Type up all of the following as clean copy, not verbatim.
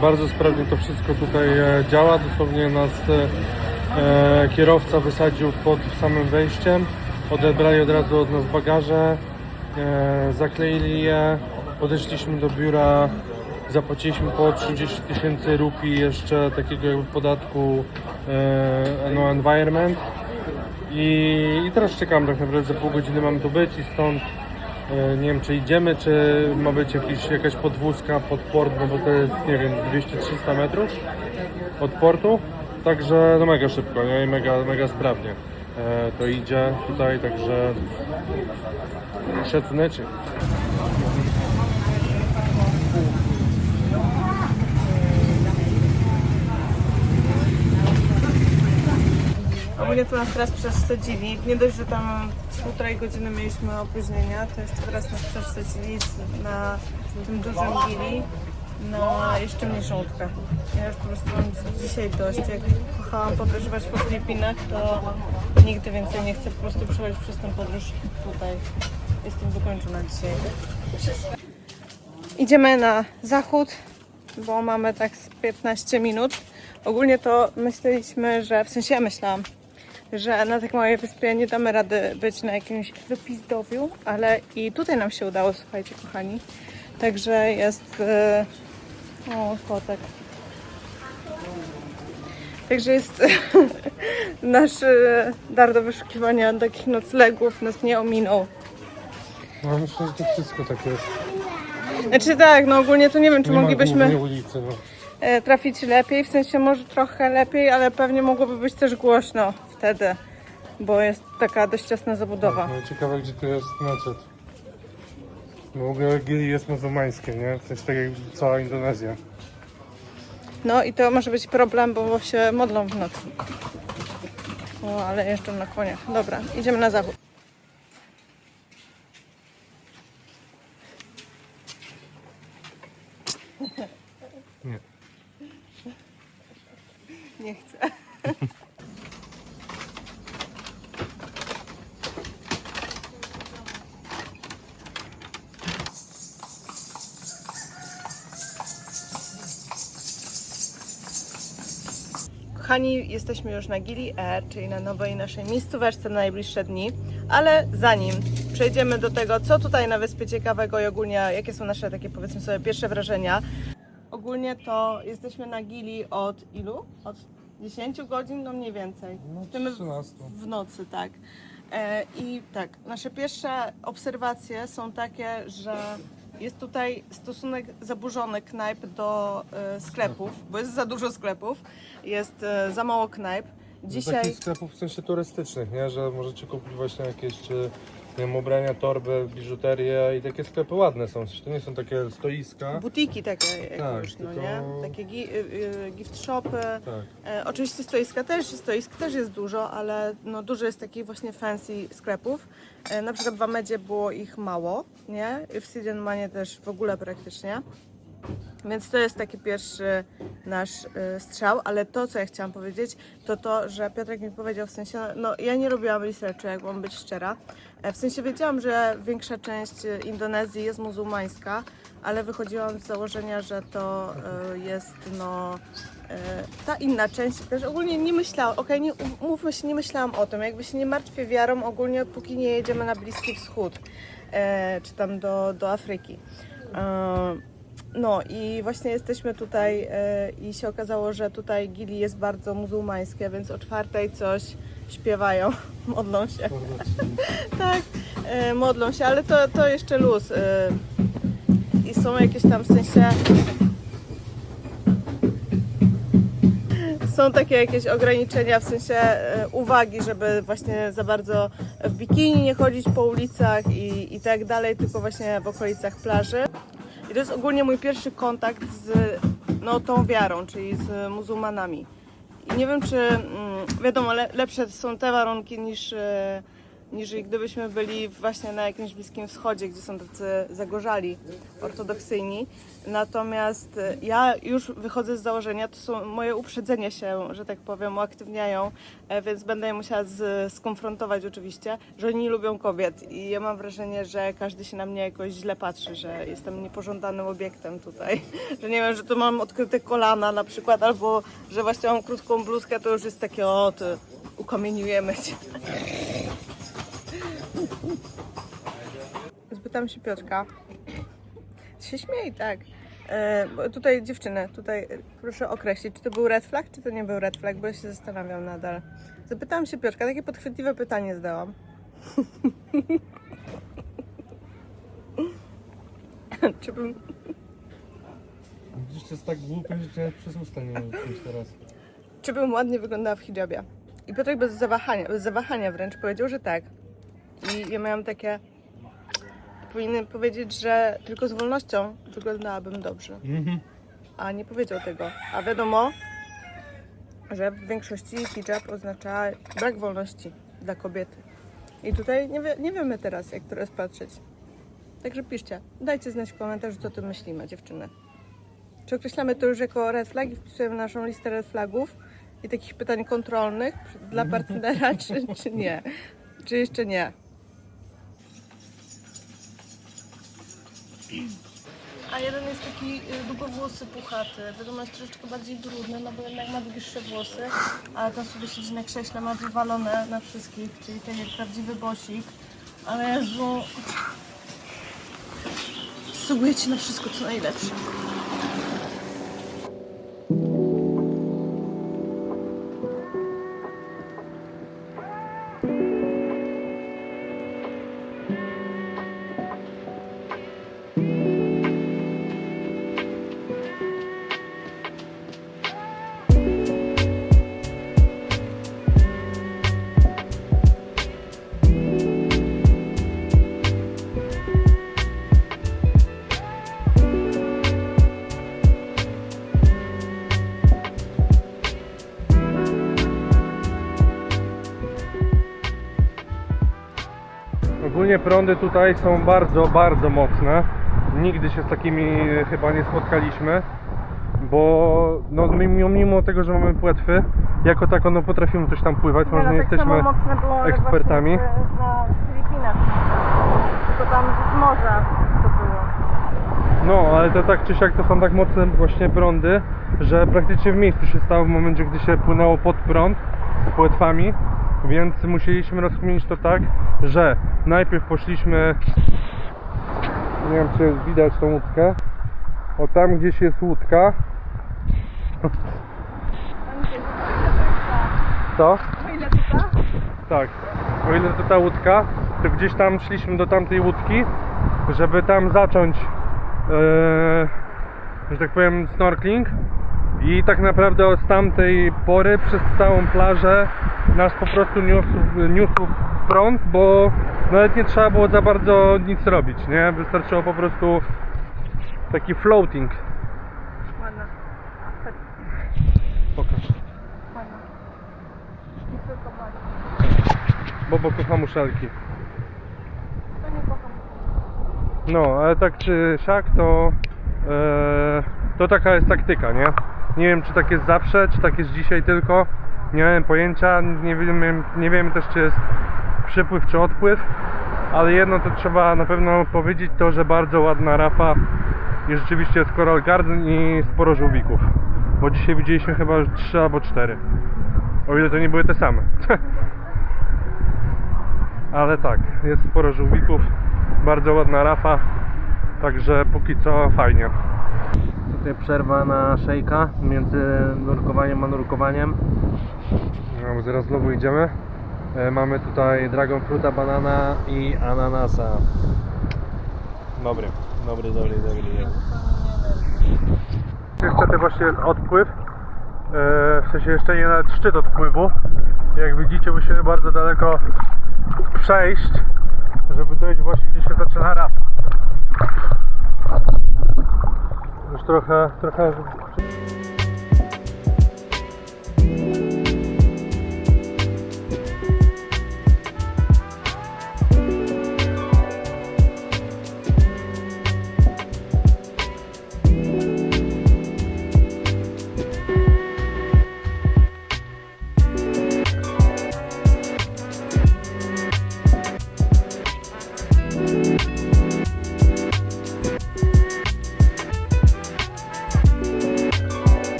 Bardzo sprawnie to wszystko tutaj działa. Dosłownie nas kierowca wysadził pod samym wejściem. Odebrali od razu od nas bagaże, zakleili je. Podeszliśmy do biura, zapłaciliśmy po 30 000 rupii jeszcze takiego jakby podatku no environment. I teraz czekam, tak naprawdę za pół godziny mamy tu być i stąd nie wiem, czy idziemy, czy ma być jakaś podwózka pod port, no bo to jest, nie wiem, 200-300 metrów od portu. Także no mega szybko, nie? I mega sprawnie to idzie tutaj, także szacuneczy. Ogólnie to nas teraz przesadzili. Nie dość, że tam 1,5 godziny mieliśmy opóźnienia, to jeszcze teraz nas przesadzili na tym dużym gili na jeszcze mniejszą łódkę. Ja już po prostu mam dzisiaj dość. Jak kochałam podróżować po Filipinach, to nigdy więcej nie chcę po prostu przechodzić przez tę podróż tutaj. Jestem wykończona dzisiaj. Idziemy na zachód, bo mamy tak z 15 minut. Ogólnie to myśleliśmy, że, w sensie ja myślałam, że na tak małej wyspie nie damy rady być na jakimś wypizdowiu, ale i tutaj nam się udało, słuchajcie kochani. Także jest... O, kotek. Także jest nasz dar do wyszukiwania takich noclegów nas nie ominął. No myślę, że to wszystko tak jest. Znaczy tak, no ogólnie to nie wiem, czy moglibyśmy ulicy, no. trafić lepiej, w sensie może trochę lepiej, ale pewnie mogłoby być też głośno wtedy, bo jest taka dość ciasna zabudowa. No ciekawe, gdzie tu jest naczet. No w ogóle Gili jest muzułmańskie, nie? W sensie tak jak cała Indonezja. No i to może być problem, bo się modlą w nocy. O, ale jeżdżą na koniach. Dobra, idziemy na zachód. Nie. Nie chcę. Kochani, jesteśmy już na Gili Air, czyli na nowej naszej miejscóweczce na najbliższe dni, ale zanim przejdziemy do tego, co tutaj na wyspie ciekawego i ogólnie jakie są nasze takie, powiedzmy sobie, pierwsze wrażenia. Ogólnie to jesteśmy na Gili od ilu? Od 10 godzin, no mniej więcej. No, W tym 13. w nocy, tak. I tak, nasze pierwsze obserwacje są takie, że jest tutaj stosunek zaburzony knajp do sklepów, bo jest za dużo sklepów, jest za mało knajp. Dzisiaj... Takich sklepów w sensie turystycznych, nie? Że możecie kupić właśnie jakieś nie wiem, ubrania, torby, biżuterię i takie sklepy ładne są. W sensie to nie są takie stoiska. Butiki takie jak Tak, już, no tylko- nie? Takie gift shopy. Tak. Oczywiście stoisk też jest dużo, ale no dużo jest takich właśnie fancy sklepów. Na przykład w Amedzie było ich mało, nie? W Sydney też w ogóle praktycznie. Więc to jest taki pierwszy nasz strzał, ale to, co ja chciałam powiedzieć, to, że Piotrek mi powiedział, w sensie, no ja nie robiłam researchu, jak mam być szczera. W sensie wiedziałam, że większa część Indonezji jest muzułmańska, ale wychodziłam z założenia, że to jest no ta inna część też ogólnie nie myślałam, nie, mówmy się, nie myślałam o tym, jakby się nie martwię wiarą ogólnie, póki nie jedziemy na Bliski Wschód, czy tam do Afryki. No i właśnie jesteśmy tutaj i się okazało, że tutaj Gili jest bardzo muzułmańskie, więc o 4:00 coś śpiewają, modlą się. Tak, modlą się, ale to jeszcze luz. I są jakieś tam w sensie... Są takie jakieś ograniczenia, w sensie uwagi, żeby właśnie za bardzo w bikini nie chodzić po ulicach i tak dalej, tylko właśnie w okolicach plaży. I to jest ogólnie mój pierwszy kontakt z no, tą wiarą, czyli z muzułmanami. I nie wiem, czy wiadomo, lepsze są te warunki niż gdybyśmy byli właśnie na jakimś Bliskim Wschodzie, gdzie są tacy zagorzali, ortodoksyjni. Natomiast ja już wychodzę z założenia, to są moje uprzedzenia się, że tak powiem, uaktywniają, więc będę je musiała skonfrontować oczywiście, że oni nie lubią kobiet i ja mam wrażenie, że każdy się na mnie jakoś źle patrzy, że jestem niepożądanym obiektem tutaj, że nie wiem, że tu mam odkryte kolana na przykład, albo że właśnie mam krótką bluzkę, to już jest takie, o, ty, ukamieniujemy cię. Spytam się Piotrka. Się śmiej, tak. Bo tutaj dziewczyny, tutaj proszę określić, czy to był red flag, czy to nie był red flag, bo ja się zastanawiam nadal. Zapytałam się Piotrka, takie podchwytliwe pytanie zadałam. Czy bym... Widzisz, to jest tak głupie, że cię przez usta nie mówić teraz. Czy bym ładnie wyglądała w hijabie? I Piotrek bez zawahania wręcz powiedział, że tak. I ja miałam takie... Powinien powiedzieć, że tylko z wolnością wyglądałabym dobrze. A nie powiedział tego. A wiadomo, że w większości hijab oznacza brak wolności dla kobiety. I tutaj nie wiemy teraz, jak to rozpatrzeć. Także piszcie, dajcie znać w komentarzu, co o tym myślimy, dziewczyny. Czy określamy to już jako red flag i wpisujemy naszą listę red flagów i takich pytań kontrolnych dla partnera, czy nie? Czy jeszcze nie? A jeden jest taki długowłosy, puchaty. Wiadomo, jest troszeczkę bardziej brudny, no bo jednak ma dłuższe włosy, ale tam sobie siedzi na krześle, ma wywalone na wszystkich, czyli tak jak prawdziwy bosik. Ale Jezu, zasługuje ci na wszystko, co najlepsze. Ogólnie prądy tutaj są bardzo, bardzo mocne. Nigdy się z takimi chyba nie spotkaliśmy, bo no, mimo tego, że mamy płetwy, jako tako no, potrafimy coś tam pływać, może nie tak jesteśmy samo mocne było, ale ekspertami. właśnie na Filipinach. Tylko tam z morza to było. No, ale to tak czy siak to są tak mocne właśnie prądy, że praktycznie w miejscu się stało w momencie, gdy się płynęło pod prąd z płetwami, więc musieliśmy rozkminić to tak, że najpierw poszliśmy, nie wiem czy widać tą łódkę, o tam gdzieś jest łódka. Co? O ile to ta? Tak, o ile to ta łódka, to gdzieś tam szliśmy do tamtej łódki, żeby tam zacząć, że tak powiem, snorkeling. I tak naprawdę od tamtej pory przez całą plażę nas po prostu niósł prąd, bo nawet nie trzeba było za bardzo nic robić, nie? Wystarczyło po prostu taki floating. Ładna. Pokaż. Ładna. Nie tylko ładna. Bobo kocha muszelki. To nie kocham. No, ale tak czy siak to taka jest taktyka, nie? Nie wiem czy tak jest zawsze, czy tak jest dzisiaj tylko. Nie mam pojęcia, nie wiemy też czy jest przypływ czy odpływ. Ale jedno to trzeba na pewno powiedzieć to, że bardzo ładna rafa i rzeczywiście jest Coral Garden i sporo żółwików. Bo dzisiaj widzieliśmy chyba już 3 albo 4. O ile to nie były te same. Ale tak, jest sporo żółwików, bardzo ładna rafa, także póki co fajnie. Tutaj przerwa na szejka między nurkowaniem a nurkowaniem. No, zaraz znowu idziemy. Mamy tutaj dragon fruta, banana i ananasa. Dobry. Niestety właśnie jest odpływ. W sensie jeszcze nie nawet szczyt odpływu. Jak widzicie, musimy bardzo daleko przejść, żeby dojść właśnie gdzie się zaczyna raz. Już trochę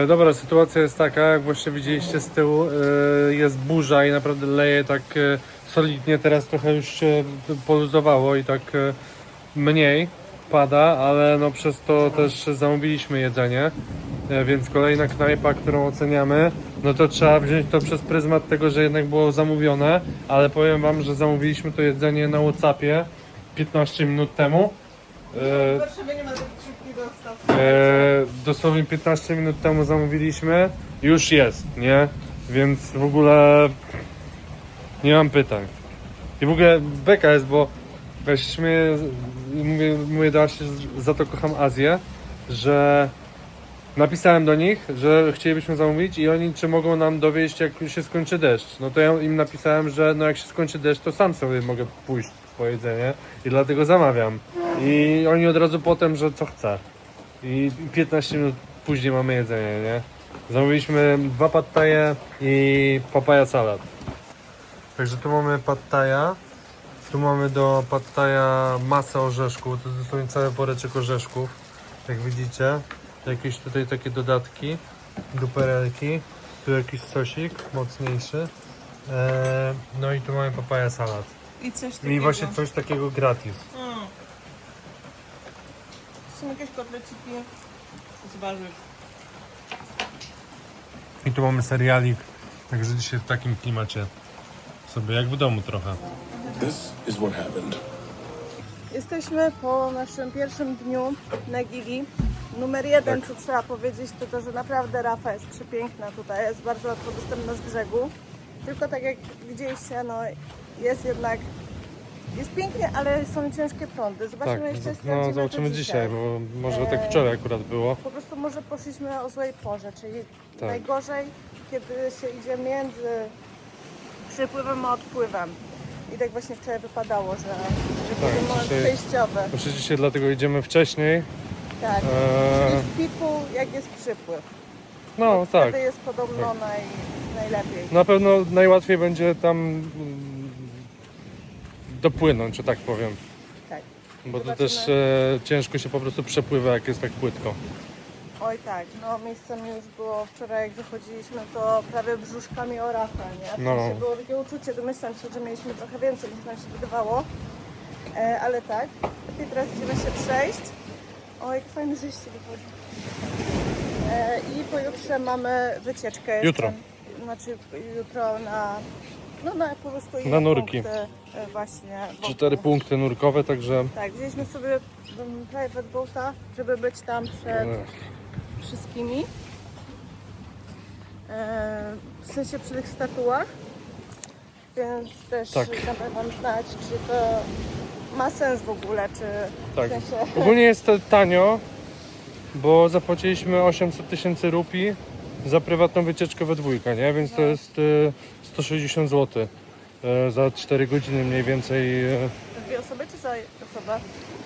Dobra, sytuacja jest taka, jak właśnie widzieliście z tyłu, jest burza i naprawdę leje tak solidnie, teraz trochę już się poluzowało i tak mniej pada, ale no przez to też zamówiliśmy jedzenie, więc kolejna knajpa, którą oceniamy, no to trzeba wziąć to przez pryzmat tego, że jednak było zamówione, ale powiem wam, że zamówiliśmy to jedzenie na WhatsAppie 15 minut temu. W Warszawie nie ma takich szybkich dostaw. Dosłownie 15 minut temu zamówiliśmy, już jest, nie? Więc w ogóle nie mam pytań. I w ogóle beka jest, bo ja się śmieję, mówię do Asi, że za to kocham Azję, że napisałem do nich, że chcielibyśmy zamówić i oni czy mogą nam dowieść, jak już się skończy deszcz. No to ja im napisałem, że no jak się skończy deszcz, to sam sobie mogę pójść po jedzenie i dlatego zamawiam. I oni od razu potem, że co chce. I 15 minut później mamy jedzenie, nie? Zamówiliśmy 2 pad thaie i papaya salad. Także tu mamy pad thai'a. Tu mamy do pad thai'a masę orzeszków. To jest dosłownie cały woreczek orzeszków. Jak widzicie. Jakieś tutaj takie dodatki. Duperelki. Tu jakiś sosik mocniejszy. No i tu mamy papaya salad. I coś takiego. I właśnie coś takiego gratis. Są jakieś kotleciki z warzyw. I tu mamy serialik. Także dzisiaj w takim klimacie. Sobie jak w domu trochę. This is what happened. Jesteśmy po naszym pierwszym dniu na Gili. Numer jeden, co trzeba powiedzieć, to to, że naprawdę Rafa jest przepiękna tutaj, jest bardzo łatwo dostępna z brzegu. Tylko tak jak widzieliście, no jest jednak, jest pięknie, ale są ciężkie prądy. Zobaczymy Tak, jeszcze, no sprawdzimy zobaczymy to dzisiaj, bo może tak wczoraj akurat było. Po prostu może poszliśmy o złej porze, czyli Tak. najgorzej, kiedy się idzie między przypływem a odpływem. I tak właśnie wczoraj wypadało, że będzie moment dzisiaj- przejściowy. Może dzisiaj dlatego idziemy wcześniej. Tak, czyli w piku jak jest przypływ. No tak. Wtedy jest podobno najlepiej. Na pewno najłatwiej będzie tam dopłynąć, że tak powiem. Tak. Bo to Zobaczymy. też ciężko się po prostu przepływa, jak jest tak płytko. Oj tak, no miejscami już było wczoraj jak wychodziliśmy, to prawie brzuszkami o Rafę, nie? W No. sensie było takie uczucie, domyślam się, że mieliśmy trochę więcej niż nam się wydawało. Ale tak, i teraz idziemy się przejść. O, jakie fajne zejście wychodzi. I pojutrze mamy wycieczkę. jeszcze. Jutro. Znaczy jutro na po prostu inne Na nurki. punkty, właśnie. wokół. 4 punkty nurkowe, także Tak, wzięliśmy sobie private boata, żeby być tam przed wszystkimi. W sensie przy tych statuach. Więc też Tak. damy wam znać, czy to ma sens w ogóle, czy tak. w sensie... Ogólnie jest to tanio, bo zapłaciliśmy 800 tysięcy rupii za prywatną wycieczkę we dwójkę, nie? Więc to jest 160 zł za 4 godziny mniej więcej. Za dwie osoby, czy za osobę?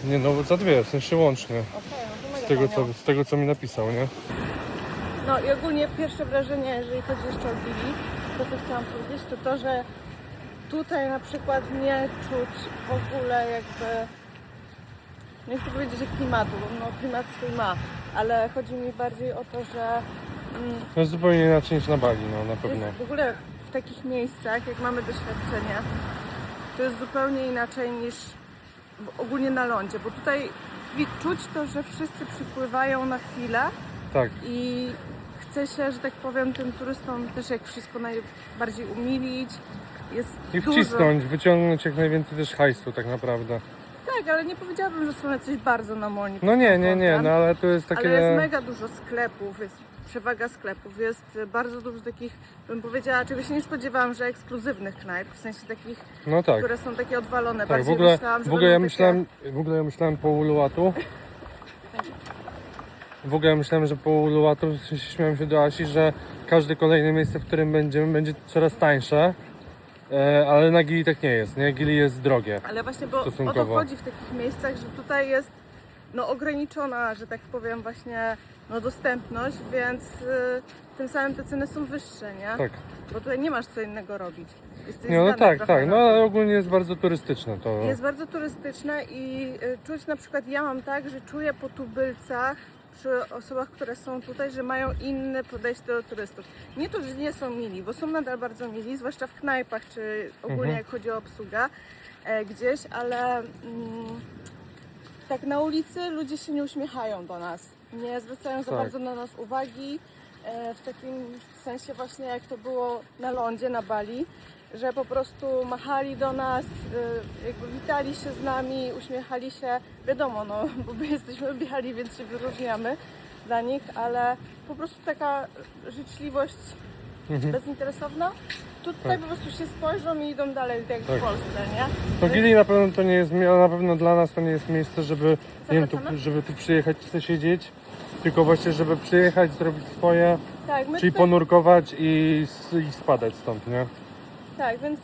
Nie no, za 2, w sensie łącznie. Okej, no to mega tanio. Z tego co mi napisał, nie? No i ogólnie pierwsze wrażenie, jeżeli chodzi jeszcze o Gili, to co chciałam powiedzieć, to to, że tutaj na przykład nie czuć w ogóle jakby, nie chcę powiedzieć, że klimatu, bo no klimat swój ma, ale chodzi mi bardziej o to, że To jest zupełnie inaczej niż na Bali, no na pewno. jest w ogóle w takich miejscach, jak mamy doświadczenie, to jest zupełnie inaczej niż ogólnie na lądzie, bo tutaj czuć to, że wszyscy przypływają na chwilę Tak. i chce się, że tak powiem, tym turystom też jak wszystko najbardziej umilić. Jest I dużo. wcisnąć, wyciągnąć jak najwięcej też hajsu tak naprawdę. Tak, ale nie powiedziałabym, że są jacyś bardzo namolni. No nie, no ale to jest takie... Ale jest mega dużo sklepów, jest przewaga sklepów, jest bardzo dużo takich, bym powiedziała, czego się nie spodziewałam, że ekskluzywnych knajp, w sensie takich, No tak. które są takie odwalone. Tak, Bardziej w ogóle, myślałam, że w ogóle ja będą myślałem, po Uluwatu. W ogóle ja myślałem, że po Uluwatu, w sensie śmiałem się do Asi, że każde kolejne miejsce, w którym będziemy, będzie coraz tańsze. Ale na Gili tak nie jest, nie? Gili jest drogie. Ale właśnie, bo o to stosunkowo. chodzi w takich miejscach, że tutaj jest no, ograniczona, że tak powiem, właśnie no, dostępność, więc tym samym te ceny są wyższe, nie? Tak. Bo tutaj nie masz co innego robić. Jesteś Nie, no zdany tak, trochę tak. No na to. ale ogólnie jest bardzo turystyczne to. Jest bardzo turystyczne i czuć na przykład, ja mam tak, że czuję po tubylcach przy osobach, które są tutaj, że mają inne podejście do turystów. Nie to, że nie są mili, bo są nadal bardzo mili, zwłaszcza w knajpach, czy ogólnie jak chodzi o obsługę gdzieś, ale tak na ulicy ludzie się nie uśmiechają do nas, nie zwracają za Tak. bardzo na nas uwagi, w takim sensie właśnie jak to było na lądzie, na Bali, że po prostu machali do nas, jakby witali się z nami, uśmiechali się, wiadomo, no, bo my jesteśmy biali, więc się wyróżniamy dla nich, ale po prostu taka życzliwość bezinteresowna. Tutaj po prostu się spojrzą i idą dalej, tak jak w Polsce, nie? No Gili na pewno to nie jest, na pewno dla nas to nie jest miejsce, żeby, nie wiem, tu, Zapraszamy? żeby tu przyjechać i siedzieć, tylko właśnie, żeby przyjechać, zrobić swoje, Tak, my czyli tutaj, ponurkować i spadać stąd, nie? tak, więc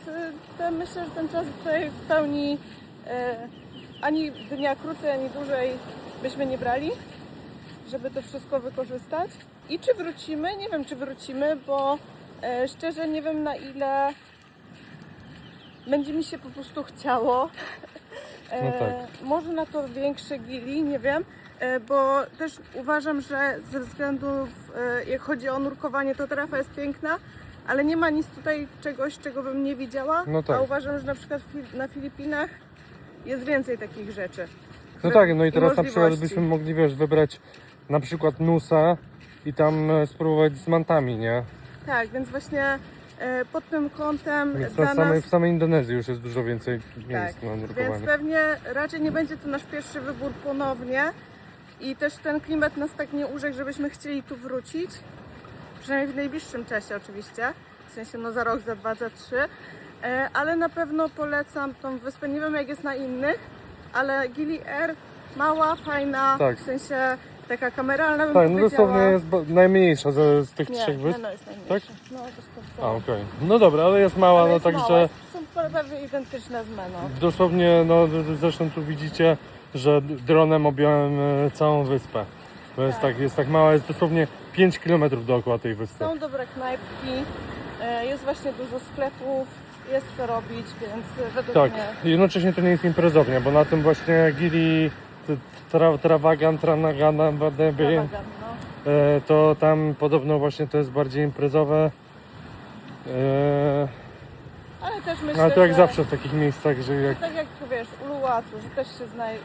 myślę, że ten czas tutaj w pełni ani dnia krócej, ani dłużej byśmy nie brali, żeby to wszystko wykorzystać. I czy wrócimy? Nie wiem, czy wrócimy, bo szczerze nie wiem, na ile będzie mi się po prostu chciało. No tak. Może na to większe Gili, nie wiem, bo też uważam, że ze względów, jak chodzi o nurkowanie, to trafa jest piękna, ale nie ma nic tutaj czegoś, czego bym nie widziała, No tak. a uważam, że na przykład na Filipinach jest więcej takich rzeczy. No tak, no i teraz na przykład możliwości. byśmy mogli, wiesz, wybrać na przykład Nusa i tam spróbować z mantami, nie? Tak, więc właśnie pod tym kątem Więc dla nas... w samej Indonezji już jest dużo więcej miejsc Tak, na więc nurkowanie. pewnie raczej nie będzie to nasz pierwszy wybór ponownie i też ten klimat nas tak nie urzekł, żebyśmy chcieli tu wrócić, przynajmniej w najbliższym czasie oczywiście, w sensie no za rok, za dwa, za trzy, ale na pewno polecam tą wyspę, nie wiem jak jest na innych, ale Gili Air mała, fajna, Tak. w sensie taka kameralna bym Tak, no powiedziała. dosłownie jest najmniejsza z tych Nie, trzech wysp. no jest najmniejsza. Tak? No to A, sprawdzałam. okej. No dobra, ale jest mała, Ale no jest także mała, są prawie identyczne z Meno. dosłownie, no zresztą tu widzicie, że dronem objąłem całą wyspę. To jest Tak. jest tak mała, jest dosłownie 5 km dookoła tej wyspy. Są dobre knajpki, jest właśnie dużo sklepów, jest co robić, więc według Tak, mnie... jednocześnie to nie jest imprezownia, bo na tym właśnie Gili Travagan, Tranagana, Extravagant, no. to tam podobno właśnie to jest bardziej imprezowe. Ale też myślę, Ale to jak że zawsze w takich miejscach, że jak tak jak wiesz, Uluwatu, że też się znajdą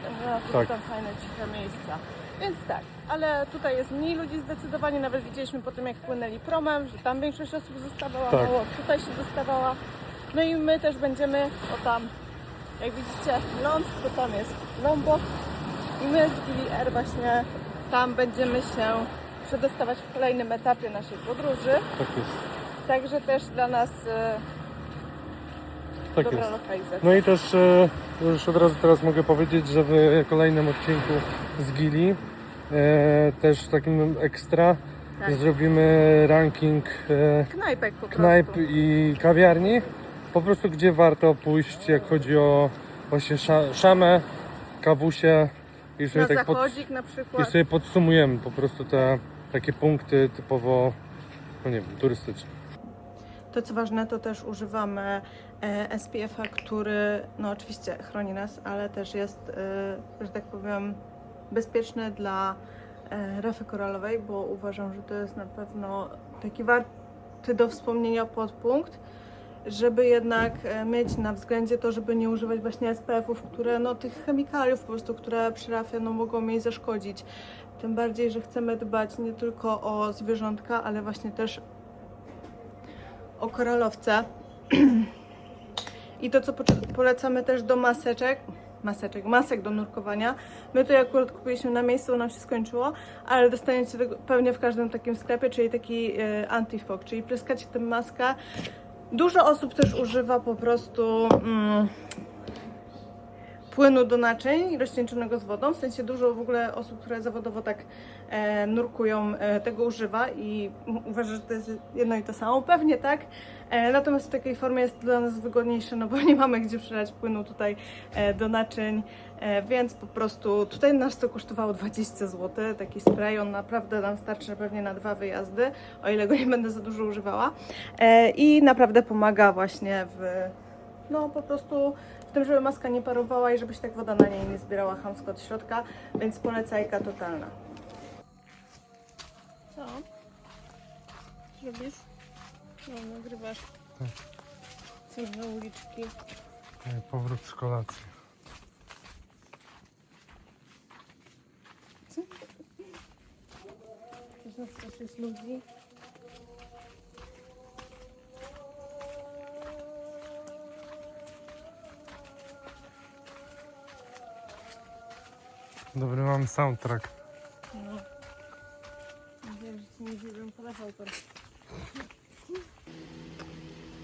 Tak. tam fajne, ciche miejsca. Więc tak, ale tutaj jest mniej ludzi zdecydowanie, nawet widzieliśmy po tym jak płynęli promem, że tam większość osób zostawała, Tak. mało tutaj się dostawała. No i my też będziemy, o tam, jak widzicie, ląd, to tam jest Lombok i my z Gili Air właśnie tam będziemy się przedostawać w kolejnym etapie naszej podróży. tak jest. Także też dla nas Tak dobra jest. lokalizacja. No i też już od razu teraz mogę powiedzieć, że w kolejnym odcinku z Gili też takim ekstra Tak. zrobimy ranking Knajpek po knajp prostu. i kawiarni. Po prostu gdzie warto pójść, jak chodzi o właśnie szamę, kawusie i sobie, Na tak zachodzik na i przykład. sobie podsumujemy po prostu te takie punkty typowo, no nie wiem, turystyczne. To co ważne, to też używamy SPF-a, który no oczywiście chroni nas, ale też jest, że tak powiem, bezpieczny dla rafy koralowej, bo uważam, że to jest na pewno taki warty do wspomnienia podpunkt, żeby jednak mieć na względzie to, żeby nie używać właśnie SPF-ów, które no tych chemikaliów po prostu, które przy rafie no mogą jej zaszkodzić. Tym bardziej, że chcemy dbać nie tylko o zwierzątka, ale właśnie też o koralowce. I to, co polecamy też do masek do nurkowania. My to akurat kupiliśmy na miejscu, bo nam się skończyło, ale dostaniecie tego pewnie w każdym takim sklepie, czyli taki anti-fog, czyli pryskacie tę maskę. Dużo osób też używa po prostu płynu do naczyń rozcieńczonego z wodą, w sensie dużo w ogóle osób, które zawodowo tak nurkują, tego używa i uważa, że to jest jedno i to samo. Pewnie tak, natomiast w takiej formie jest dla nas wygodniejsze, no bo nie mamy gdzie przelać płynu tutaj do naczyń, więc po prostu tutaj nas to kosztowało 20 zł, taki spray, on naprawdę nam starczy pewnie na 2 wyjazdy, o ile go nie będę za dużo używała i naprawdę pomaga właśnie no po prostu w tym, żeby maska nie parowała i żeby się tak woda na niej nie zbierała chamsko od środka, więc polecajka totalna. Co? Co robisz? No, nagrywasz. Tak. Cudne uliczki. Powrót z kolacji. Też nas coś jest ludzi. Dobry mam soundtrack. No. Wiem, że ci nie zrobią telefon.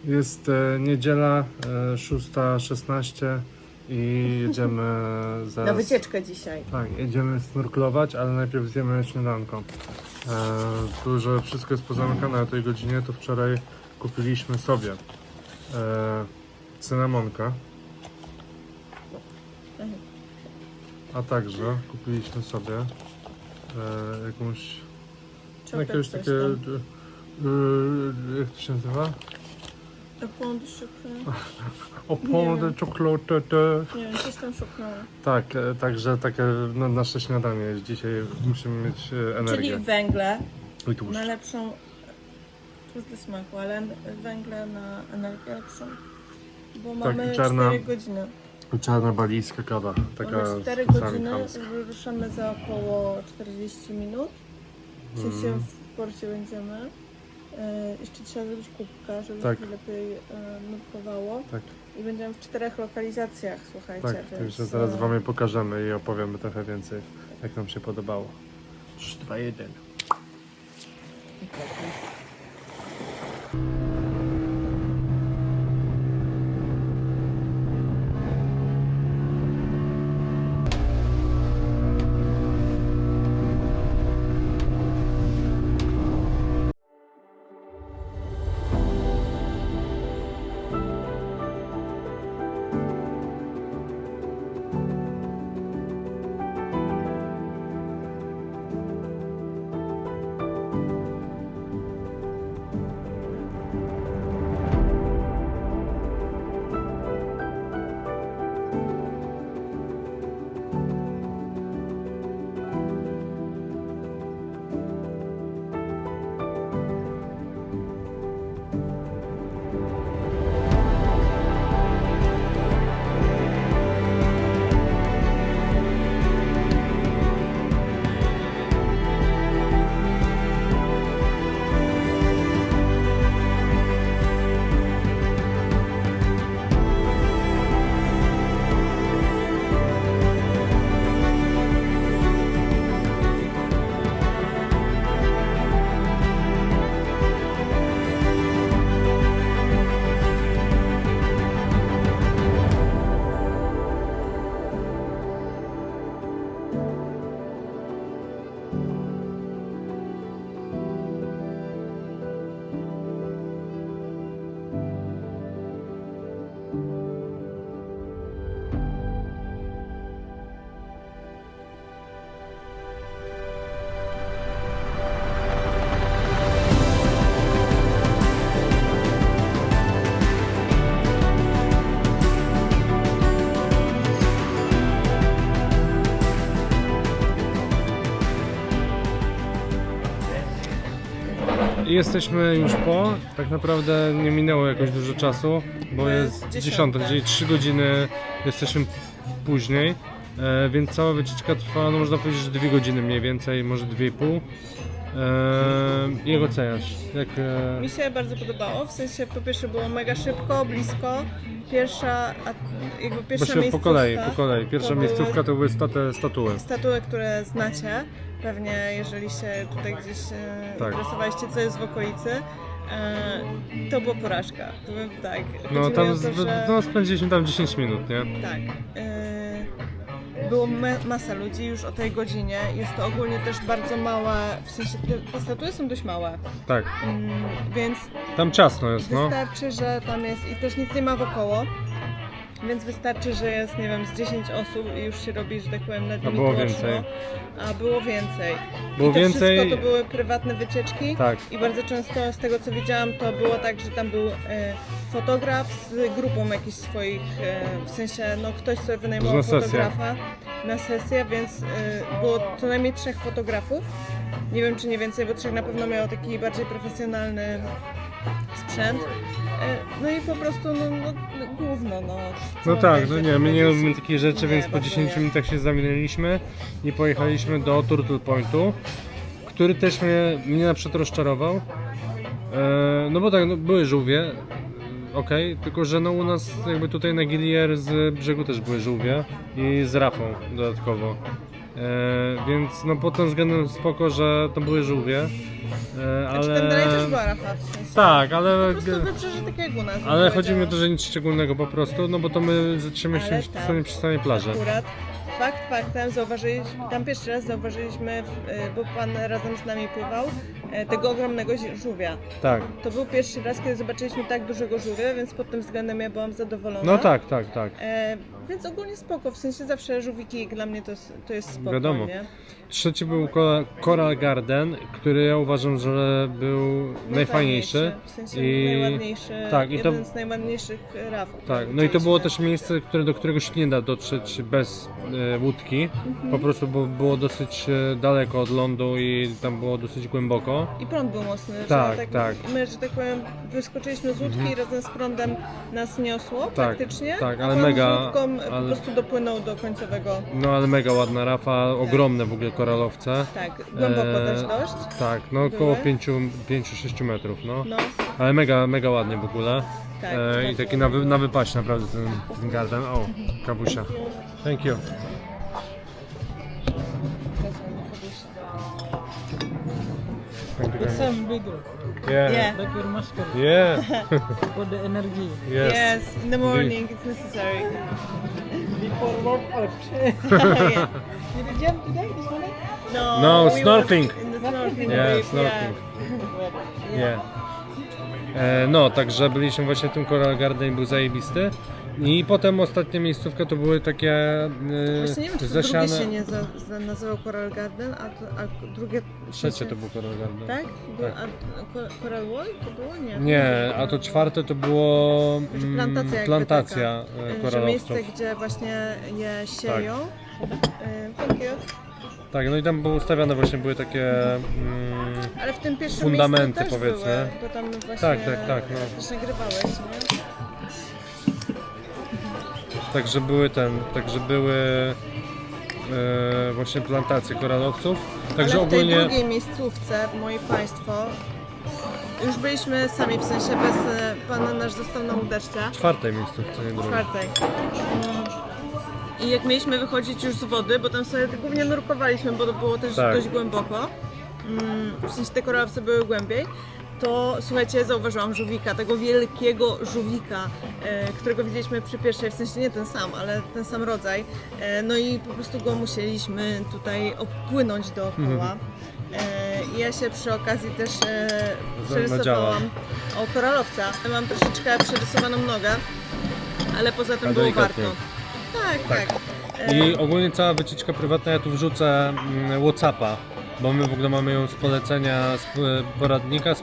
Jest niedziela 6:16 i jedziemy zaraz... Na wycieczkę dzisiaj. Tak, jedziemy snurklować, ale najpierw zjemy śniadanko. Tu, że wszystko jest pozamykane o tej godzinie, to wczoraj kupiliśmy sobie cynamonkę. A także kupiliśmy sobie jakieś takie... jak to się nazywa? Opony, czekolady. Nie wiem, coś tam szuknęło. Tak, także takie no, nasze śniadanie jest dzisiaj. Musimy mieć energię. Czyli węgle I tłuszcz. na lepszą, tłuszcz do smaku, ale węgle na energię lepszą. Bo mamy czarna- 4 godziny. Czarna balijska kawa. Taka Mamy 4 specjalnie godziny, chamska. ruszamy za około 40 minut. W sensie w porcie będziemy. Jeszcze trzeba zrobić kubka, żeby Tak. się lepiej nurkowało. Tak, I będziemy w 4 lokalizacjach, słuchajcie. tak. więc, Także zaraz wam je pokażemy i opowiemy trochę więcej, jak nam się podobało. 3, 2, 1. I jesteśmy już po, tak naprawdę nie minęło jakoś dużo czasu, bo jest 10, czyli 3 godziny jesteśmy później, więc cała wycieczka trwa, no można powiedzieć, że 2 godziny mniej więcej, może 2,5. Jak oceniasz? Mi się bardzo podobało, w sensie po pierwsze było mega szybko, blisko. Pierwsza Bo po kolei. Pierwsza to miejscówka to były statuły. Statuły, które znacie, pewnie jeżeli się tutaj gdzieś Tak. interesowaliście, co jest w okolicy. To była porażka. To było, tak. No Chodzi tam mi o to, że, spędziliśmy tam 10 minut, nie? tak. Było masa ludzi już o tej godzinie. Jest to ogólnie też bardzo małe, w sensie te statuły są dość małe, Tak, więc tam ciasno jest, no. wystarczy, że tam jest i też nic nie ma wokoło. Więc wystarczy, że jest, nie wiem, z 10 osób i już się robi, że tak powiem, nad nimi było głośno. więcej. A było więcej. Było I to więcej. wszystko to były prywatne wycieczki. Tak. I bardzo często z tego co widziałam, to było tak, że tam był fotograf z grupą jakichś swoich, w sensie no ktoś sobie wynajmował Na sesję. fotografa na sesję, więc było co najmniej 3 fotografów. Nie wiem czy nie więcej, bo trzech na pewno miało taki bardziej profesjonalny sprzęt. No i po prostu gówno, no. Co No mam tak, więcej no nie, my nie powiedzieć? lubimy takich rzeczy, Nie, więc po bardzo 10 nie. minutach się zawinęliśmy i pojechaliśmy do Turtle Pointu, który też mnie na przykład rozczarował. No bo tak, no, były żółwie, okej, tylko że no u nas jakby tutaj na Gillier z brzegu też były żółwie i z rafą dodatkowo. Więc no pod tym względem spoko, że to były żółwie, Znaczy ale... ten dalej też była rafa, w sensie. Tak, ale... Po prostu wybrzeże takie jak u nas. Ale bym chodzi mi o to, powiedziała. że nic szczególnego po prostu, no bo to my zatrzymaliśmy Ale się tam przy samej plaży. Akurat fakt faktem tam pierwszy raz zauważyliśmy, bo pan razem z nami pływał, tego ogromnego żółwia. Tak. To był pierwszy raz, kiedy zobaczyliśmy tak dużego żółwia, więc pod tym względem ja byłam zadowolona. No tak. Więc ogólnie spoko, w sensie zawsze żółwiki dla mnie to jest spoko, Wiadomo. nie? Trzeci był Coral Garden, który ja uważam, że był najfajniejszy. W sensie I... najładniejszy, tak, i to- jeden z najładniejszych rafów. Tak, no i to było też miejsce, do którego się nie da dotrzeć bez łódki. Po prostu było dosyć daleko od lądu i tam było dosyć głęboko. I prąd był mocny, Tak, że tak. my, że tak powiem, wyskoczyliśmy z łódki i razem z prądem nas niosło praktycznie. tak, a ale pan mega, z łódką po ale- prostu dopłynął do końcowego. No ale mega ładna rafa, ogromne w ogóle koralowce. Tak, głęboko też dość. Tak, no około Były? 5-6 metrów, no. No, Ale mega ładnie w ogóle. tak. I bardzo taki ładnie. na wypaść naprawdę ten garden. O, kawusia. Thank you. Thank you It's very much. some bigger, Yeah. Yeah. like your muscle, Yeah. for the energy. Yes. Yes, in the morning it's necessary. Before workout. Yeah. Did you jump today, this morning? No, we were snorkeling. In the snorkeling Yeah, wave, snorkeling. Yeah. Yeah. No, także byliśmy właśnie w tym Coral Garden, był zajebisty. I potem ostatnia miejscówka to były takie Właśnie nie wiem, czy to zasiane... drugie się nie nazywał Coral Garden, a drugie... Trzecie to był Coral Garden. Tak? A Coral Wall to było? Nie. Nie, a to czwarte to było Znaczy plantacja jakby plantacja taka, że koralowców. miejsce, gdzie właśnie je sieją. Thank you. Tak, no i tam były ustawiane właśnie były takie... Ale w tym pierwszym Fundamenty, miejscu też powiedzmy. były, bo tam właśnie Tak, no. też nagrywałeś, nie? Także były właśnie plantacje koralowców. Także Ale w tej ogólnie... drugiej miejscówce, moi Państwo, już byliśmy sami, w sensie bez... Pan nasz został na łódeczce. Czwartej miejscówce, nie drugiej. Czwartej. I jak mieliśmy wychodzić już z wody, bo tam sobie głównie nurkowaliśmy, bo to było też Tak. dość głęboko, w sensie te koralowce były głębiej, to słuchajcie, zauważyłam żółwika, tego wielkiego żółwika, którego widzieliśmy przy pierwszej, w sensie nie ten sam, ale ten sam rodzaj. No i po prostu go musieliśmy tutaj opłynąć dookoła. I ja się przy okazji też przerysowałam o koralowca. Mam troszeczkę przerysowaną nogę, ale poza tym A było delikatnie. warto. Tak. I ogólnie cała wycieczka prywatna, ja tu wrzucę Whatsappa, bo my w ogóle mamy ją z polecenia, z poradnika,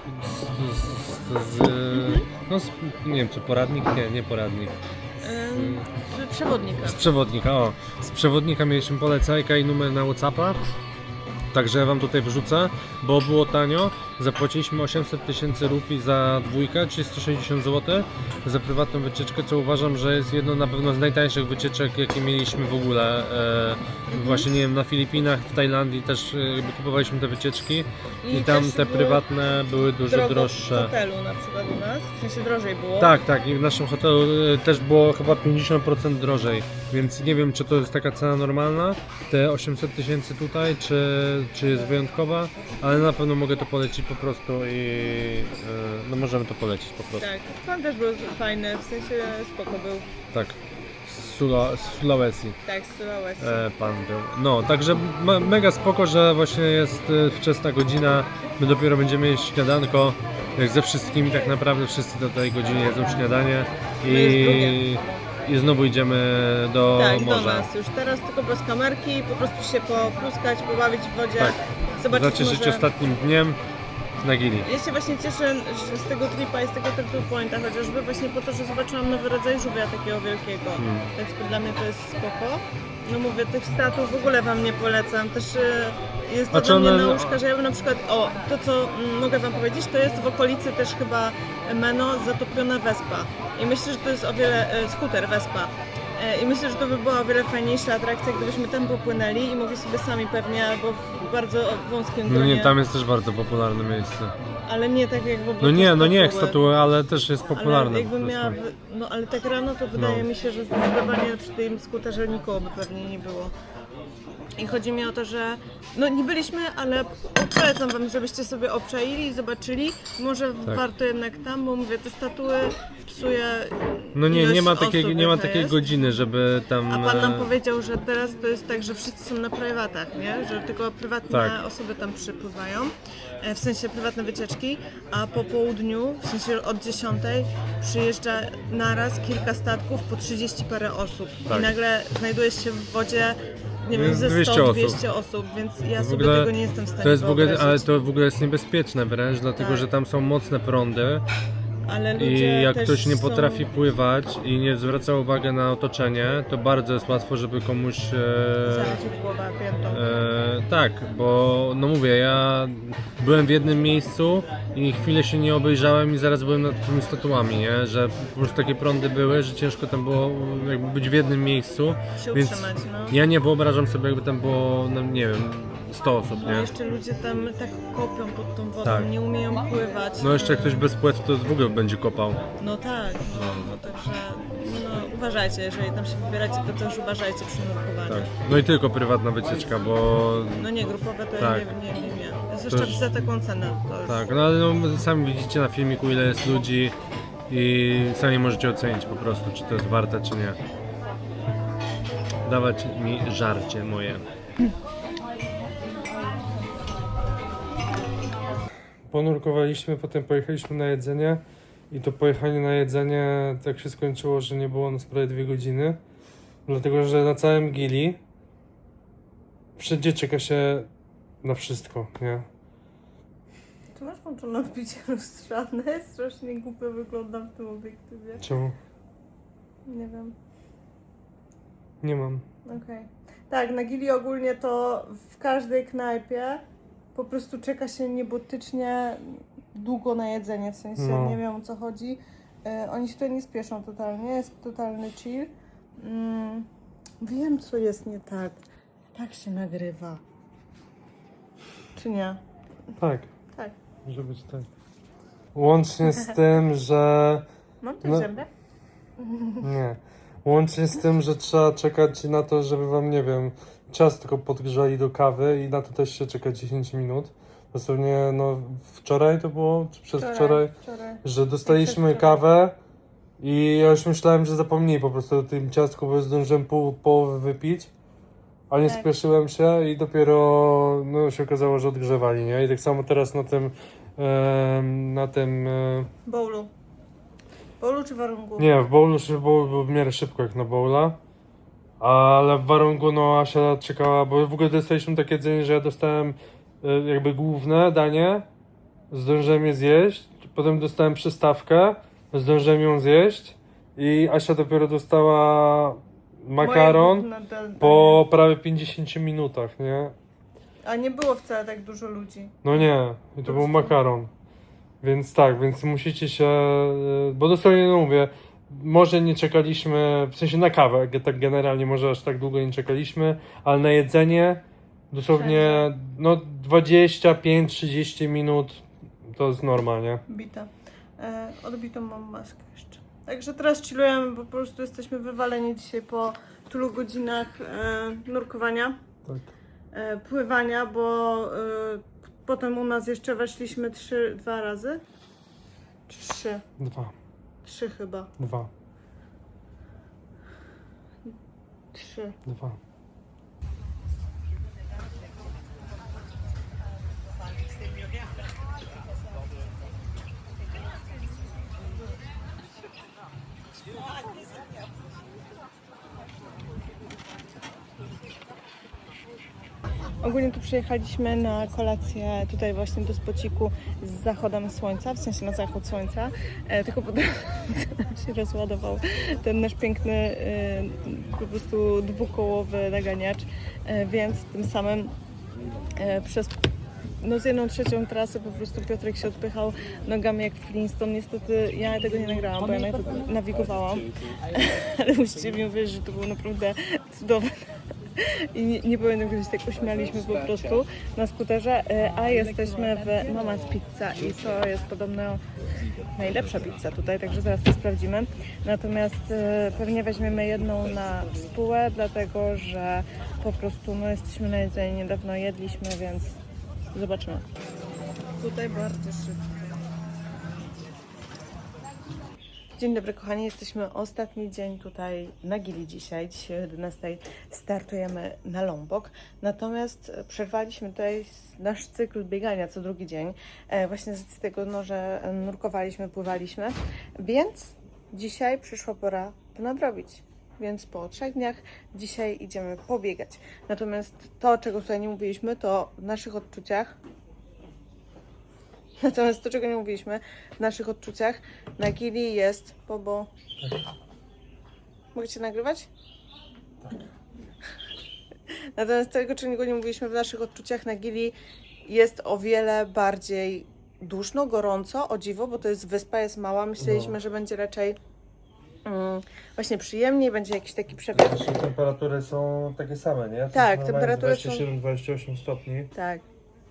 nie wiem czy poradnik, nie poradnik. Z przewodnika. Z przewodnika, z przewodnika mieliśmy polecajkę i numer na Whatsappa. Także ja wam tutaj wrzucę, bo było tanio. Zapłaciliśmy 800 000 rupii za dwójkę, czyli 160 zł za prywatną wycieczkę, co uważam, że jest jedno na pewno z najtańszych wycieczek, jakie mieliśmy w ogóle. Właśnie nie wiem, na Filipinach, w Tajlandii też jakby kupowaliśmy te wycieczki i tam też te były prywatne były dużo drogo droższe. w hotelu na przykład u nas, w sensie drożej było. Tak, i w naszym hotelu też było chyba 50% drożej, więc nie wiem, czy to jest taka cena normalna, te 800 000 tutaj, czy jest wyjątkowa, ale na pewno mogę to polecić po prostu i no możemy to polecić po prostu. Tak, pan też był fajny, w sensie spoko był. Tak. Sulawesi Tak, z Sulawesi. pan był. No, także mega spoko, że właśnie jest wczesna godzina, my dopiero będziemy jeść śniadanko, jak ze wszystkimi tak naprawdę, wszyscy do tej godziny jedzą śniadanie i znowu idziemy do Tak, morza. do nas już teraz tylko bez kamerki, po prostu się popluskać, pobawić w wodzie, Tak. zobaczyć Zacieszyć może... ostatnim dniem na Gili. Ja się właśnie cieszę że z tego tripa i z tego Turtle Pointa, chociażby właśnie po to, że zobaczyłam nowy rodzaj żółwia takiego wielkiego, więc dla mnie to jest spoko. No mówię, tych statów w ogóle wam nie polecam. Też jest to Znaczy dla mnie one- nauczka, że ja bym na przykład, to co mogę wam powiedzieć, to jest w okolicy też chyba Meno zatopiona wespa. I myślę, że to jest o wiele, skuter Vespa. I myślę, że to by była o wiele fajniejsza atrakcja, gdybyśmy tam popłynęli i mogli sobie sami pewnie, albo w bardzo wąskim No gronie. nie, tam jest też bardzo popularne miejsce. Ale nie tak jakby... No nie jak statuły, ale też jest Ale popularne. jakbym po prostu. miała, no ale tak rano to wydaje No. mi się, że zdecydowanie przy tym skuterze nikogo by pewnie nie było. I chodzi mi o to, że no nie byliśmy, ale polecam wam, żebyście sobie obczaili i zobaczyli. Może Tak. warto jednak tam, bo mówię, te statuły psuje. No nie ilość ma osób, takiej, nie ma jaka takiej jest. godziny, żeby tam... A pan nam powiedział, że teraz to jest tak, że wszyscy są na prywatach, nie? Że tylko prywatne Tak. osoby tam przypływają, w sensie prywatne wycieczki, a po południu, w sensie od 10 przyjeżdża naraz kilka statków po 30 parę osób. Tak. I nagle znajdujesz się w wodzie, nie wiem, Jest ze 200 100-200 osób, więc ja W sobie ogóle tego nie jestem w stanie to jest w ogóle, ale wyobrazić. to w ogóle jest niebezpieczne wręcz, dlatego Tak. że tam są mocne prądy Ale ludzie i jak też ktoś nie są- potrafi pływać i nie zwraca uwagi na otoczenie, to bardzo jest łatwo, żeby komuś... Zaraził głowę piętą. Tak, bo no mówię, ja byłem w jednym miejscu i chwilę się nie obejrzałem i zaraz byłem nad tymi statuami, nie? Że po prostu takie prądy były, że ciężko tam było jakby być w jednym miejscu, Się więc utrzymać, no. ja nie wyobrażam sobie, jakby tam było, no nie wiem, 100 osób, No nie? jeszcze ludzie tam tak kopią pod tą wodą, Tak. nie umieją pływać. No jeszcze jak ktoś bez płetw to w ogóle będzie kopał. No tak, no także no, uważajcie, jeżeli tam się wybieracie, to też uważajcie przy nurkowaniu. Tak. No i tylko prywatna wycieczka, bo... No nie, grupowe to Tak. nie. Zwłaszcza już- za taką cenę. To już... Tak, no ale no, sami widzicie na filmiku, ile jest ludzi i sami możecie ocenić po prostu, czy to jest warte, czy nie. Dawać mi żarcie moje. Ponurkowaliśmy, potem pojechaliśmy na jedzenie i to pojechanie na jedzenie tak się skończyło, że nie było nas prawie 2 godziny. Dlatego, że na całym Gili wszędzie czeka się na wszystko, nie? Czy masz włączone odbicie lustrzane? Strasznie głupio wyglądam w tym obiektywie. Czemu? Nie wiem. Nie mam. Okej. Tak, na Gili ogólnie to w każdej knajpie po prostu czeka się niebotycznie długo na jedzenie, w sensie No. nie wiem o co chodzi. Oni się tutaj nie spieszą totalnie, jest totalny chill. Wiem co jest nie tak. Tak się nagrywa. Czy nie? Tak. Tak. Może być tak. Łącznie z tym, że... Mam tu No. zęby? Nie. Łącznie z tym, że trzeba czekać na to, żeby wam, nie wiem, ciastko podgrzali do kawy i na to też się czeka 10 minut. Dosłownie, no wczoraj to było, czy przedwczoraj, Wczoraj. że dostaliśmy Przedwczoraj. kawę i ja już myślałem, że zapomnili po prostu o tym ciastku, bo zdążyłem połowę wypić. A nie Tak. spieszyłem się i dopiero no, się okazało, że odgrzewali, nie? I tak samo teraz na tym Bowlu. Bowlu czy warunku? nie, w bowlu był w miarę szybko jak na bowla, ale w warunku no Asia czekała, bo w ogóle dostaliśmy takie jedzenie, że ja dostałem jakby główne danie, zdążyłem je zjeść, potem dostałem przystawkę, zdążyłem ją zjeść i Asia dopiero dostała makaron Moje główne danie. po prawie 50 minutach, nie? A nie było wcale tak dużo ludzi. No nie, i to był makaron. Więc tak, więc musicie się, bo dosłownie no mówię, może nie czekaliśmy, w sensie na kawę, tak generalnie może aż tak długo nie czekaliśmy, ale na jedzenie dosłownie no 25-30 minut to jest normalnie. Bita. Odbitą mam maskę jeszcze. Także teraz chillujemy, bo po prostu jesteśmy wywaleni dzisiaj po tylu godzinach nurkowania, Tak. pływania, bo potem u nas jeszcze weszliśmy 2 razy. 3. 3 chyba. 2. 3. Ogólnie tu przyjechaliśmy na kolację tutaj właśnie do spociku z zachodem słońca, w sensie na zachód słońca, tylko po drodze nam się rozładował ten nasz piękny po prostu dwukołowy naganiacz, więc tym samym przez z 1/3 trasy po prostu Piotrek się odpychał nogami jak Flintstone. Niestety ja tego nie nagrałam, bo ja nawigowałam, ale musicie mi uwierzyć, że to było naprawdę cudowne. I nie pamiętam, kiedyś tak uśmialiśmy po prostu na skuterze, a jesteśmy w Mama's Pizza i to jest podobno najlepsza pizza tutaj, także zaraz to sprawdzimy. Natomiast pewnie weźmiemy jedną na spółę, dlatego że po prostu jesteśmy najedzeni, niedawno jedliśmy, więc zobaczymy. Tutaj bardzo szybko. Dzień dobry kochani, jesteśmy ostatni dzień tutaj na Gili dzisiaj. Dzisiaj o 11 startujemy na Lombok. Natomiast przerwaliśmy tutaj nasz cykl biegania co drugi dzień. Właśnie z racji tego, że nurkowaliśmy, pływaliśmy. Więc dzisiaj przyszła pora to nadrobić. Więc po 3 dniach dzisiaj idziemy pobiegać. Natomiast to, czego tutaj nie mówiliśmy, to w naszych odczuciach. Natomiast to, czego nie mówiliśmy, w naszych odczuciach na Gili jest... Bobo... Mogę Cię nagrywać? Tak. Natomiast tego, czego nie mówiliśmy, w naszych odczuciach na Gili jest o wiele bardziej duszno, gorąco, o dziwo, bo to jest wyspa, jest mała. Myśleliśmy, że będzie raczej właśnie przyjemniej, będzie jakiś taki przewiew. Temperatury są takie same, nie? Tak, temperatury są... 27-28 stopni, Tak.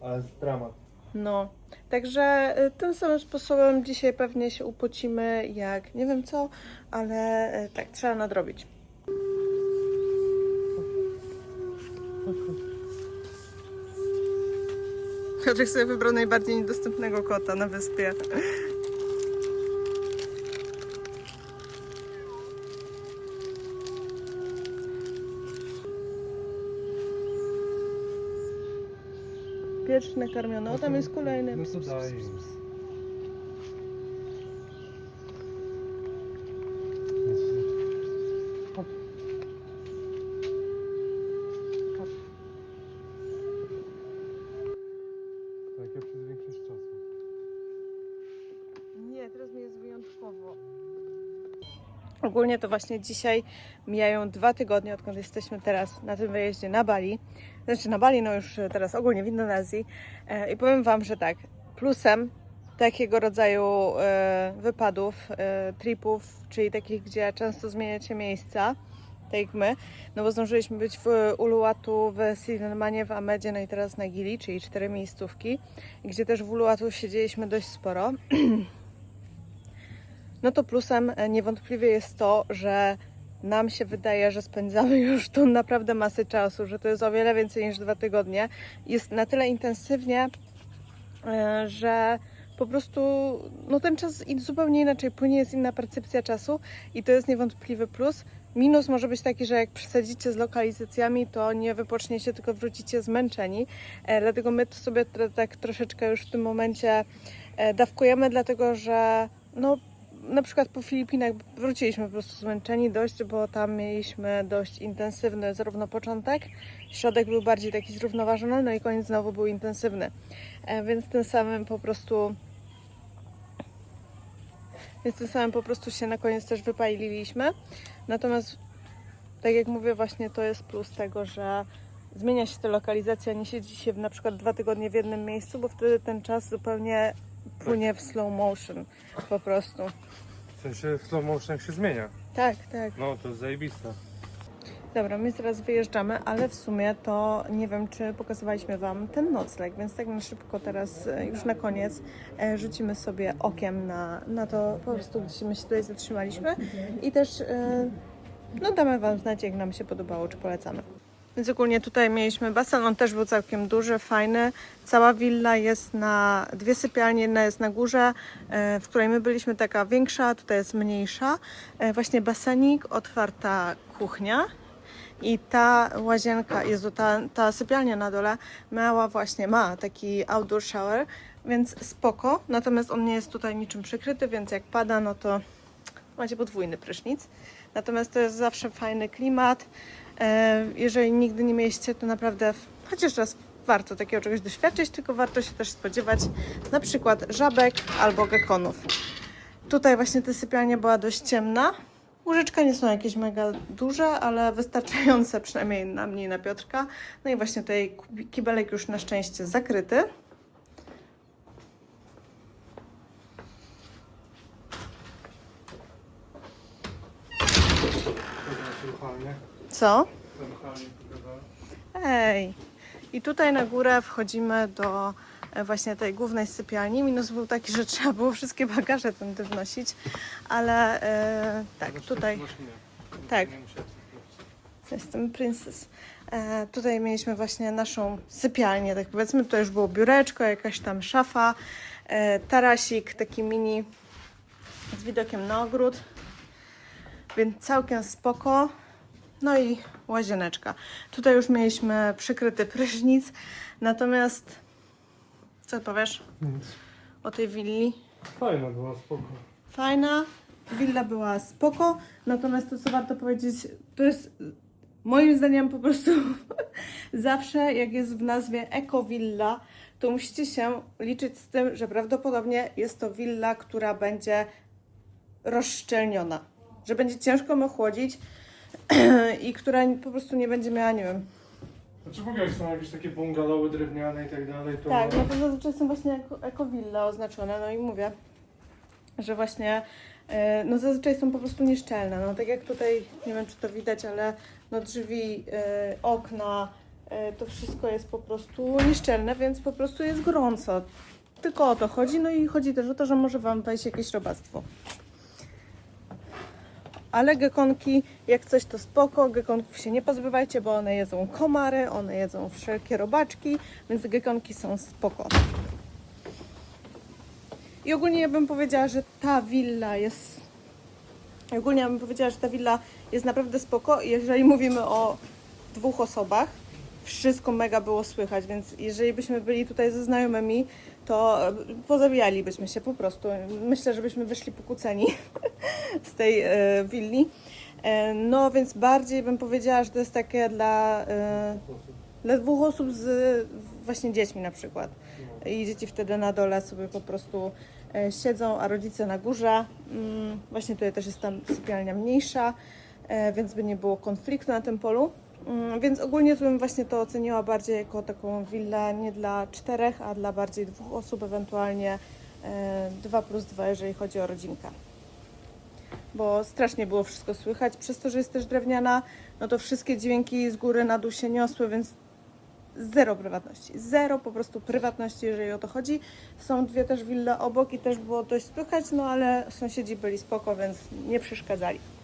ale jest dramat. No, także tym samym sposobem dzisiaj pewnie się upocimy jak nie wiem co, ale tak, trzeba nadrobić. Piotrek sobie wybrał najbardziej niedostępnego kota na wyspie. Pierwszy nakarmiony, o tam jest kolejny. Ps, ps, ps, ps. Tak, ja przez większość czasu. Nie, teraz mi jest wyjątkowo. Ogólnie to właśnie dzisiaj mijają 2 tygodnie, odkąd jesteśmy teraz na tym wyjeździe na Bali. Znaczy na Bali, no już teraz ogólnie w Indonezji. I powiem Wam, że tak, plusem takiego rodzaju wypadów, tripów, czyli takich, gdzie często zmieniacie miejsca, tak jak my, no bo zdążyliśmy być w Uluwatu, w Sidamanie, w Amedzie, no i teraz na Gili, czyli 4 miejscówki, gdzie też w Uluwatu siedzieliśmy dość sporo. No to plusem niewątpliwie jest to, że nam się wydaje, że spędzamy już tu naprawdę masę czasu, że to jest o wiele więcej niż 2 tygodnie. Jest na tyle intensywnie, że po prostu ten czas zupełnie inaczej płynie, jest inna percepcja czasu i to jest niewątpliwy plus. Minus może być taki, że jak przesadzicie z lokalizacjami, to nie wypoczniecie, tylko wrócicie zmęczeni. Dlatego my to sobie tak troszeczkę już w tym momencie dawkujemy, dlatego że na przykład po Filipinach wróciliśmy po prostu zmęczeni dość, bo tam mieliśmy dość intensywny zarówno początek, środek był bardziej taki zrównoważony, no i koniec znowu był intensywny. Więc tym samym po prostu się na koniec też wypaliliśmy. Natomiast tak jak mówię, właśnie to jest plus tego, że zmienia się ta lokalizacja, nie siedzi się na przykład 2 tygodnie w jednym miejscu, bo wtedy ten czas zupełnie płynie w slow motion po prostu. W sensie w slow motion się zmienia. Tak, tak. No, to jest zajebiste. Dobra, my zaraz wyjeżdżamy, ale w sumie to nie wiem, czy pokazywaliśmy Wam ten nocleg, więc tak na szybko teraz, już na koniec, rzucimy sobie okiem na to po prostu, gdzie my się tutaj zatrzymaliśmy i też damy Wam znać, jak nam się podobało, czy polecamy. Więc ogólnie tutaj mieliśmy basen, on też był całkiem duży, fajny. Cała willa jest na 2 sypialnie, jedna jest na górze, w której my byliśmy, taka większa, tutaj jest mniejsza. Właśnie basenik, otwarta kuchnia i ta łazienka, ta sypialnia na dole ma taki outdoor shower, więc spoko. Natomiast on nie jest tutaj niczym przykryty, więc jak pada, no to macie podwójny prysznic. Natomiast to jest zawsze fajny klimat. Jeżeli nigdy nie mieliście, to naprawdę chociaż raz warto takiego czegoś doświadczyć, tylko warto się też spodziewać na przykład żabek albo gekonów. Tutaj właśnie ta sypialnia była dość ciemna. Łóżeczka nie są jakieś mega duże, ale wystarczające przynajmniej na mnie i na Piotrka. No i właśnie tutaj kibelek już na szczęście zakryty. Co? Ej! I tutaj na górę wchodzimy do właśnie tej głównej sypialni. Minus był taki, że trzeba było wszystkie bagaże tędy wnosić, ale tak, tutaj... Tak. Jestem princess. Tutaj mieliśmy właśnie naszą sypialnię, tak powiedzmy. Tutaj już było biureczko, jakaś tam szafa, tarasik taki mini z widokiem na ogród. Więc całkiem spoko. No i łazieneczka. Tutaj już mieliśmy przykryty prysznic. Natomiast co powiesz o tej willi? Fajna była, spoko. Fajna, willa była spoko, natomiast to co warto powiedzieć, to jest moim zdaniem po prostu zawsze jak jest w nazwie ekowilla, to musicie się liczyć z tym, że prawdopodobnie jest to willa, która będzie rozszczelniona, że będzie ciężko ją ochłodzić i która po prostu nie będzie miała, nie wiem. Znaczy w ogóle jak są jakieś takie bungalowy drewniane i tak dalej, to... Tak, no to zazwyczaj są właśnie ekowilla oznaczone, no i mówię, że właśnie no zazwyczaj są po prostu nieszczelne. No tak jak tutaj, nie wiem czy to widać, ale no drzwi, okna, to wszystko jest po prostu nieszczelne, więc po prostu jest gorąco. Tylko o to chodzi, no i chodzi też o to, że może Wam wejść jakieś robactwo. Ale gekonki, jak coś to spoko, gekonków się nie pozbywajcie, bo one jedzą komary, one jedzą wszelkie robaczki, więc gekonki są spoko. I ogólnie ja bym powiedziała, że ta willa jest... Ogólnie ja bym powiedziała, że ta willa jest naprawdę spoko. Jeżeli mówimy o 2 osobach, wszystko mega było słychać, więc jeżeli byśmy byli tutaj ze znajomymi, to pozabijalibyśmy się po prostu. Myślę, że byśmy wyszli pokłóceni z tej willi. No więc bardziej bym powiedziała, że to jest takie dla 2 osób z właśnie dziećmi na przykład. I dzieci wtedy na dole sobie po prostu siedzą, a rodzice na górze. Właśnie tutaj też jest tam sypialnia mniejsza, więc by nie było konfliktu na tym polu. Więc ogólnie to bym właśnie to oceniła bardziej jako taką willę nie dla 4, a dla bardziej 2 osób, ewentualnie 2+2, jeżeli chodzi o rodzinkę. Bo strasznie było wszystko słychać. Przez to, że jest też drewniana, no to wszystkie dźwięki z góry na dół się niosły, więc zero prywatności. Zero po prostu prywatności, jeżeli o to chodzi. Są 2 też wille obok i też było dość słychać, no ale sąsiedzi byli spoko, więc nie przeszkadzali.